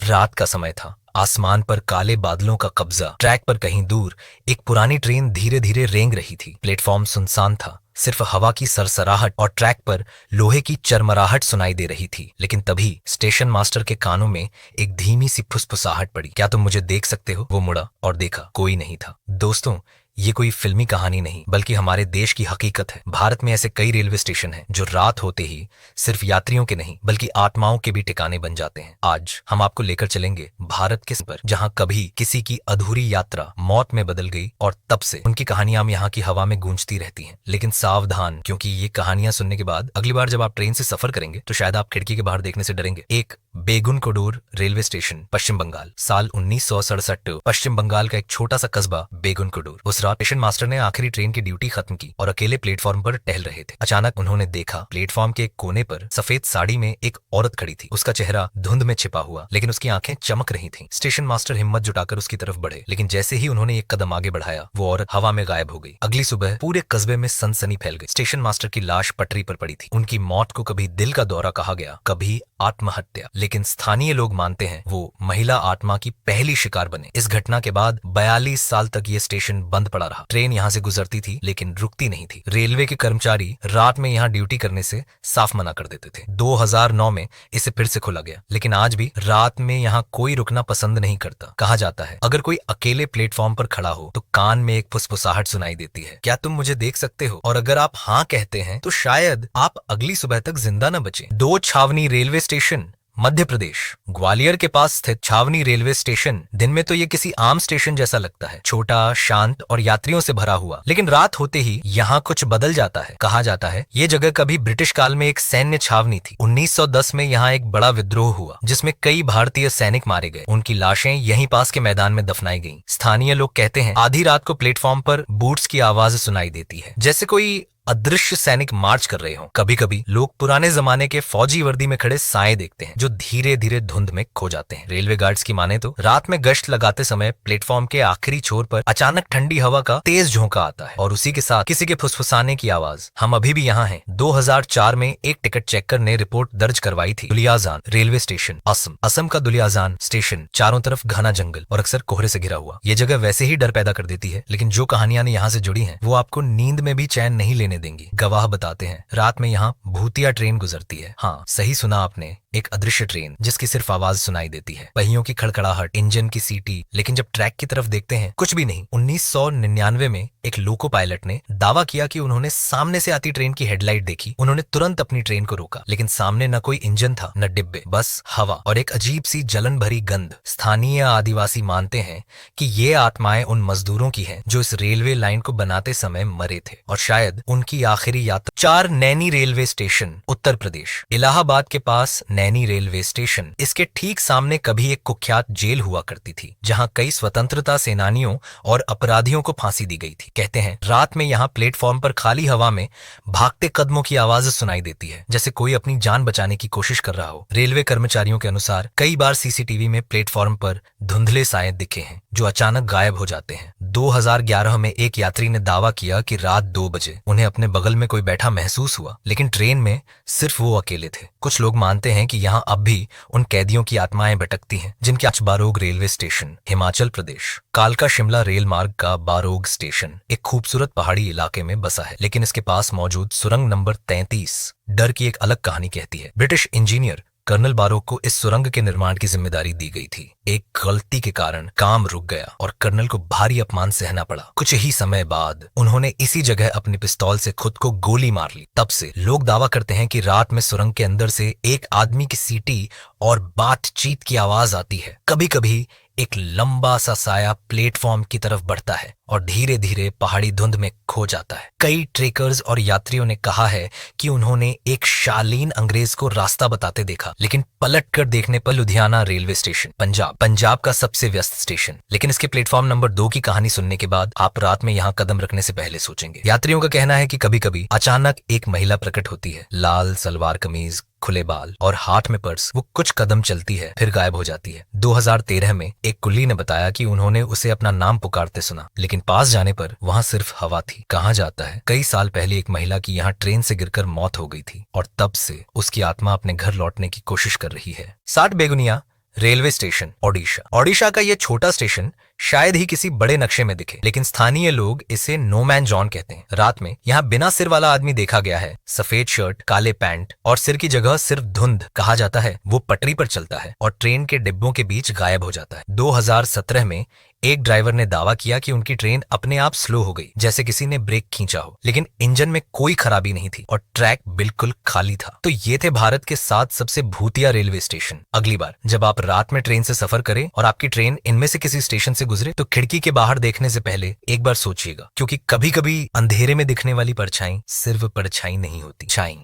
रात का समय था। आसमान पर काले बादलों का कब्जा। ट्रैक पर कहीं दूर एक पुरानी ट्रेन धीरे धीरे रेंग रही थी। प्लेटफॉर्म सुनसान था। सिर्फ हवा की सरसराहट और ट्रैक पर लोहे की चरमराहट सुनाई दे रही थी। लेकिन तभी स्टेशन मास्टर के कानों में एक धीमी सी फुसफुसाहट पड़ी। क्या तुम मुझे देख सकते हो? वो मुड़ा और देखा, कोई नहीं था। दोस्तों, ये कोई फिल्मी कहानी नहीं बल्कि हमारे देश की हकीकत है। भारत में ऐसे कई रेलवे स्टेशन हैं जो रात होते ही सिर्फ यात्रियों के नहीं बल्कि आत्माओं के भी ठिकाने बन जाते हैं। आज हम आपको लेकर चलेंगे भारत के पर, जहां कभी किसी की अधूरी यात्रा मौत में बदल गई और तब से उनकी कहानियां यहाँ की हवा में गूंजती रहती हैं। लेकिन सावधान, क्योंकि ये कहानियां सुनने के बाद अगली बार जब आप ट्रेन से सफर करेंगे तो शायद आप खिड़की के बाहर देखने से डरेंगे। एक बेगुनकोडोर रेलवे स्टेशन, पश्चिम बंगाल। साल 1967। पश्चिम बंगाल का एक छोटा सा कस्बा बेगुनकोडोर। उस रात स्टेशन मास्टर ने आखिरी ट्रेन की ड्यूटी खत्म की और अकेले प्लेटफॉर्म पर टहल रहे थे। अचानक उन्होंने देखा प्लेटफॉर्म के एक कोने पर सफेद साड़ी में एक औरत खड़ी थी। उसका चेहरा धुंध में छिपा हुआ, लेकिन उसकी आंखें चमक रही थीं। स्टेशन मास्टर हिम्मत जुटाकर उसकी तरफ बढ़े, लेकिन जैसे ही उन्होंने एक कदम आगे बढ़ाया वो औरत हवा में गायब हो गई। अगली सुबह पूरे कस्बे में सनसनी फैल गई। स्टेशन मास्टर की लाश पटरी पर पड़ी थी। उनकी मौत को कभी दिल का दौरा कहा गया, कभी आत्महत्या, लेकिन स्थानीय लोग मानते हैं वो महिला आत्मा की पहली शिकार बने। इस घटना के बाद 42 साल तक ये स्टेशन बंद पड़ा रहा। ट्रेन यहाँ से गुजरती थी लेकिन रुकती नहीं थी। रेलवे के कर्मचारी रात में यहाँ ड्यूटी करने से साफ मना कर देते थे। 2009 में इसे फिर से खोला गया, लेकिन आज भी रात में यहाँ कोई रुकना पसंद नहीं करता। कहा जाता है अगर कोई अकेले प्लेटफॉर्म पर खड़ा हो तो कान में एक फुसफुसाहट सुनाई देती है। क्या तुम मुझे देख सकते हो? और अगर आप हाँ कहते हैं तो शायद आप अगली सुबह तक जिंदा न बचे। दो छावनी रेलवे स्टेशन, मध्य प्रदेश। ग्वालियर के पास स्थित छावनी रेलवे स्टेशन दिन में तो ये किसी आम स्टेशन जैसा लगता है, छोटा, शांत और यात्रियों से भरा हुआ। लेकिन रात होते ही यहाँ कुछ बदल जाता है। कहा जाता है ये जगह कभी ब्रिटिश काल में एक सैन्य छावनी थी। 1910 में यहाँ एक बड़ा विद्रोह हुआ जिसमें कई भारतीय सैनिक मारे गए। उनकी लाशें यहीं पास के मैदान में दफनाई गईं। स्थानीय लोग कहते हैं आधी रात को प्लेटफॉर्म पर बूट्स की आवाज सुनाई देती है, जैसे कोई अदृश्य सैनिक मार्च कर रहे हो। कभी कभी लोग पुराने जमाने के फौजी वर्दी में खड़े साए देखते हैं जो धीरे धीरे धुंध में खो जाते हैं। रेलवे गार्ड्स की माने तो रात में गश्त लगाते समय प्लेटफॉर्म के आखिरी छोर पर अचानक ठंडी हवा का तेज झोंका आता है और उसी के साथ किसी के फुसफुसाने की आवाज। हम अभी भी यहाँ हैं। 2004 में एक टिकट चेकर ने रिपोर्ट दर्ज करवाई थी। Duliajan railway station, Assam. असम का दुलियाजान स्टेशन चारों तरफ घना जंगल और अक्सर कोहरे से घिरा हुआ। ये जगह वैसे ही डर पैदा कर देती है, लेकिन जो कहानियां यहाँ से जुड़ी हैं वो आपको नींद में भी चैन नहीं लेने देंगी। गवाह बताते हैं रात में यहाँ भूतिया ट्रेन गुजरती है। हाँ, सही सुना आपने, एक अदृश्य ट्रेन जिसकी सिर्फ आवाज सुनाई देती है, पहियों की खड़खड़ाहट, इंजन की सीटी। लेकिन जब ट्रैक की तरफ देखते हैं कुछ भी नहीं। 1999 में एक लोको पायलट ने दावा किया कि उन्होंने सामने से आती ट्रेन की हेडलाइट देखी। उन्होंने तुरंत अपनी ट्रेन को रोका, लेकिन सामने न कोई इंजन था न डिब्बे, बस हवा और एक अजीब सी जलन भरी गंध। स्थानीय आदिवासी मानते हैं कि ये आत्माएं उन मजदूरों की हैं जो इस रेलवे लाइन को बनाते समय मरे थे और शायद उनकी आखिरी यात्रा। 4 नैनी रेलवे स्टेशन, उत्तर प्रदेश। इलाहाबाद के पास नैनी रेलवे स्टेशन, इसके ठीक सामने कभी एक कुख्यात जेल हुआ करती थी जहां कई स्वतंत्रता सेनानियों और अपराधियों को फांसी दी गई थी। कहते हैं रात में यहाँ प्लेटफॉर्म पर खाली हवा में भागते कदमों की आवाज सुनाई देती है, जैसे कोई अपनी जान बचाने की कोशिश कर रहा हो। रेलवे कर्मचारियों के अनुसार कई बार सीसीटीवी में प्लेटफॉर्म पर धुंधले साए दिखे हैं जो अचानक गायब हो जाते हैं। 2011 में एक यात्री ने दावा किया कि रात 2 बजे उन्हें अपने बगल में कोई बैठा महसूस हुआ, लेकिन ट्रेन में सिर्फ वो अकेले थे। कुछ लोग मानते हैं कि यहाँ अब भी उन कैदियों की आत्माएं भटकती हैं जिनके बारोग रेलवे स्टेशन, हिमाचल प्रदेश। कालका शिमला रेल मार्ग का बारोग स्टेशन एक खूबसूरत पहाड़ी इलाके में बसा है, लेकिन इसके पास मौजूद सुरंग नंबर 33 डर की एक अलग कहानी कहती है। ब्रिटिश इंजीनियर कर्नल बारोग को इस सुरंग के निर्माण की जिम्मेदारी दी गई थी। एक गलती के कारण काम रुक गया और कर्नल को भारी अपमान सहना पड़ा। कुछ ही समय बाद उन्होंने इसी जगह अपनी पिस्तौल से खुद को गोली मार ली। तब से लोग दावा करते हैं कि रात में सुरंग के अंदर से एक आदमी की सीटी और बातचीत की आवाज आती है। कभी कभी एक लंबा सा साया प्लेटफॉर्म की तरफ बढ़ता है और धीरे धीरे पहाड़ी धुंध में खो जाता है। कई ट्रेकर्स और यात्रियों ने कहा है कि उन्होंने एक शालीन अंग्रेज को रास्ता बताते देखा, लेकिन पलट कर देखने पर लुधियाना रेलवे स्टेशन, पंजाब का सबसे व्यस्त स्टेशन। लेकिन इसके प्लेटफॉर्म नंबर 2 की कहानी सुनने के बाद आप रात में यहाँ कदम रखने से पहले सोचेंगे। यात्रियों का कहना है कि कभी कभी अचानक एक महिला प्रकट होती है, लाल सलवार कमीज, खुले बाल और हाथ में पर्स। वो कुछ कदम चलती है फिर गायब हो जाती है। 2013 में एक कुल्ली ने बताया कि उन्होंने उसे अपना नाम पुकारते सुना, लेकिन पास जाने पर वहां सिर्फ हवा थी। कहा जाता है कई साल पहले एक महिला की यहाँ ट्रेन से गिरकर मौत हो गई थी और तब से उसकी आत्मा अपने घर लौटने की कोशिश कर रही है। 60 बेगुनिया रेलवे स्टेशन ओडिशा। ओडिशा का यह छोटा स्टेशन शायद ही किसी बड़े नक्शे में दिखे, लेकिन स्थानीय लोग इसे नो मैन जॉन कहते हैं। रात में यहाँ बिना सिर वाला आदमी देखा गया है। सफेद शर्ट, काले पैंट और सिर की जगह सिर्फ धुंध कहा जाता है। वो पटरी पर चलता है और ट्रेन के डिब्बों के बीच गायब हो जाता है। 2017 में एक ड्राइवर ने दावा किया कि उनकी ट्रेन अपने आप स्लो हो गई, जैसे किसी ने ब्रेक खींचा हो, लेकिन इंजन में कोई खराबी नहीं थी और ट्रैक बिल्कुल खाली था। तो ये थे भारत के 7 सबसे भूतिया रेलवे स्टेशन। अगली बार जब आप रात में ट्रेन से सफर करें और आपकी ट्रेन इनमें से किसी स्टेशन से गुजरे, तो खिड़की के बाहर देखने से पहले एक बार सोचिएगा, क्योंकि कभी कभी अंधेरे में दिखने वाली परछाई सिर्फ परछाई नहीं होती। छाई